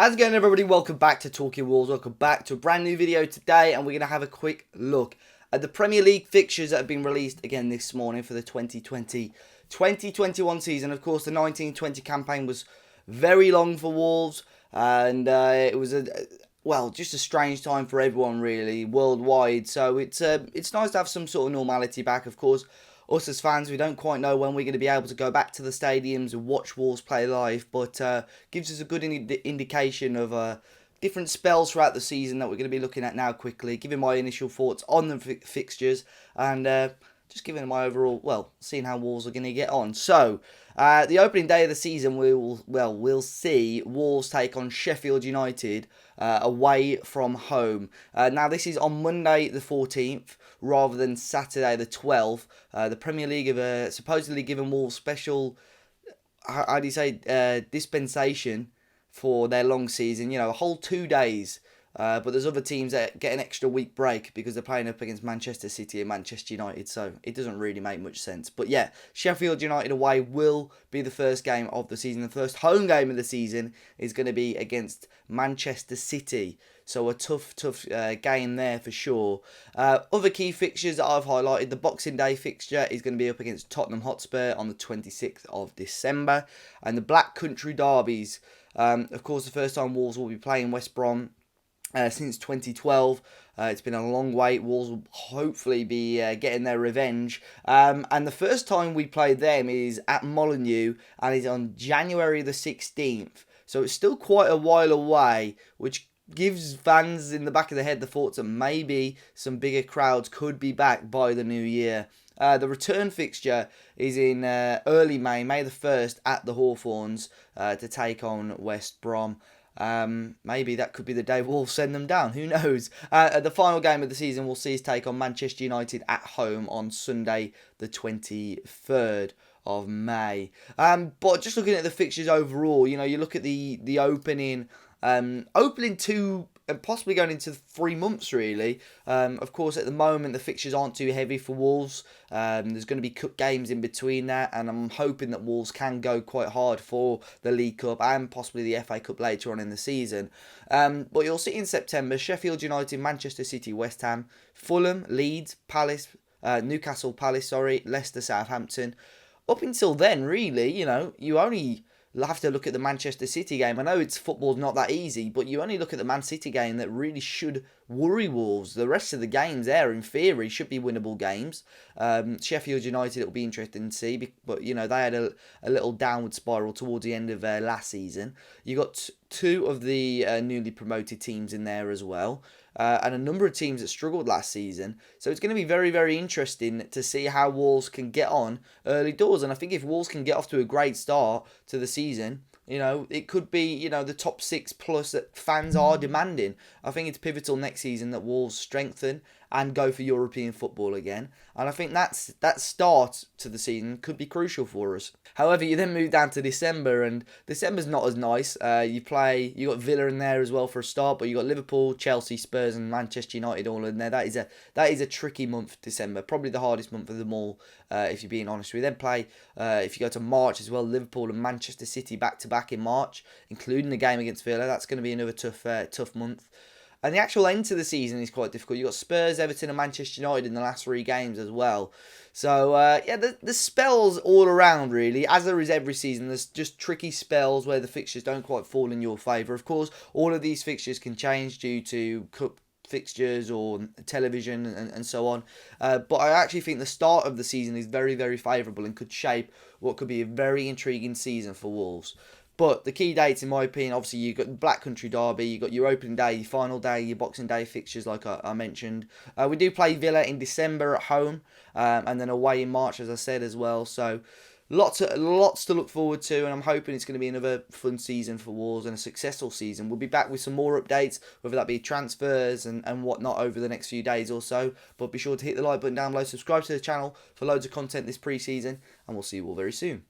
How's it going, everybody? Welcome back to Talking Wolves. Welcome back to a brand new video today, and we're going to have a quick look at the Premier League fixtures that have been released again this morning for the 2020-2021 season. Of course, the 1920 campaign was very long for Wolves, and it was just a strange time for everyone, really, worldwide. So it's nice to have some sort of normality back. Of course, us as fans, we don't quite know when we're going to be able to go back to the stadiums and watch Wolves play live, but gives us a good indication of different spells throughout the season that we're going to be looking at now quickly, giving my initial thoughts on the fixtures, and just giving my overall, seeing how Wolves are going to get on. So, the opening day of the season, we'll see Wolves take on Sheffield United away from home. Now, this is on Monday the 14th, rather than Saturday the 12th. The Premier League have supposedly given Wolves special, dispensation for their long season. You know, a whole 2 days. But there's other teams that get an extra week break because they're playing up against Manchester City and Manchester United, so it doesn't really make much sense. But yeah, Sheffield United away will be the first game of the season. The first home game of the season is going to be against Manchester City. So a tough game there for sure. Other key fixtures that I've highlighted, the Boxing Day fixture is going to be up against Tottenham Hotspur on the 26th of December. And the Black Country derbies, of course, the first time Wolves will be playing West Brom since 2012. It's been a long wait. Wolves will hopefully be getting their revenge. And the first time we played them is at Molineux, and is on January the 16th. So it's still quite a while away, which gives fans in the back of the head the thoughts that maybe some bigger crowds could be back by the new year. The return fixture is in early May, May the 1st, at the Hawthorns to take on West Brom. Maybe that could be the day Wolves send them down. Who knows? The final game of the season we'll see is take on Manchester United at home on Sunday the 23rd of May. But just looking at the fixtures overall, you know, you look at the opening 2 and possibly going into 3 months, really. Of course, at the moment, the fixtures aren't too heavy for Wolves. There's going to be cup games in between that, and I'm hoping that Wolves can go quite hard for the League Cup and possibly the FA Cup later on in the season. But you'll see in September, Sheffield United, Manchester City, West Ham, Fulham, Leeds, Newcastle Palace, Leicester, Southampton. Up until then, really, you know, you only have to look at the Manchester City game. I know football's not that easy, but you only look at the Man City game that really should worry Wolves. The rest of the games there, in theory, should be winnable games. Sheffield United, it'll be interesting to see, but you know, they had a little downward spiral towards the end of last season. You got 2 of the newly promoted teams in there as well. And a number of teams that struggled last season. So it's going to be very, very interesting to see how Wolves can get on early doors. And I think if Wolves can get off to a great start to the season, you know, it could be, you know, the top 6 plus that fans are demanding. I think it's pivotal next season that Wolves strengthen and go for European football again. And I think that start to the season could be crucial for us. However, you then move down to December, and December's not as nice. You got Villa in there as well for a start, but you got Liverpool, Chelsea, Spurs, and Manchester United all in there. That is a tricky month, December. Probably the hardest month of them all, if you're being honest. We then play, if you go to March as well, Liverpool and Manchester City back to back in March, including the game against Villa. That's going to be another tough month. And the actual end to the season is quite difficult. You've got Spurs, Everton and Manchester United in the last 3 games as well. So, the spells all around, really. As there is every season, there's just tricky spells where the fixtures don't quite fall in your favour. Of course, all of these fixtures can change due to cup fixtures or television and so on. But I actually think the start of the season is very, very favourable and could shape what could be a very intriguing season for Wolves. But the key dates, in my opinion, obviously you've got the Black Country derby, you've got your opening day, your final day, your Boxing Day fixtures, like I mentioned. We do play Villa in December at home, and then away in March, as I said, as well. So lots to look forward to, and I'm hoping it's going to be another fun season for Wolves and a successful season. We'll be back with some more updates, whether that be transfers and whatnot over the next few days or so. But be sure to hit the like button down below, subscribe to the channel for loads of content this pre-season, and we'll see you all very soon.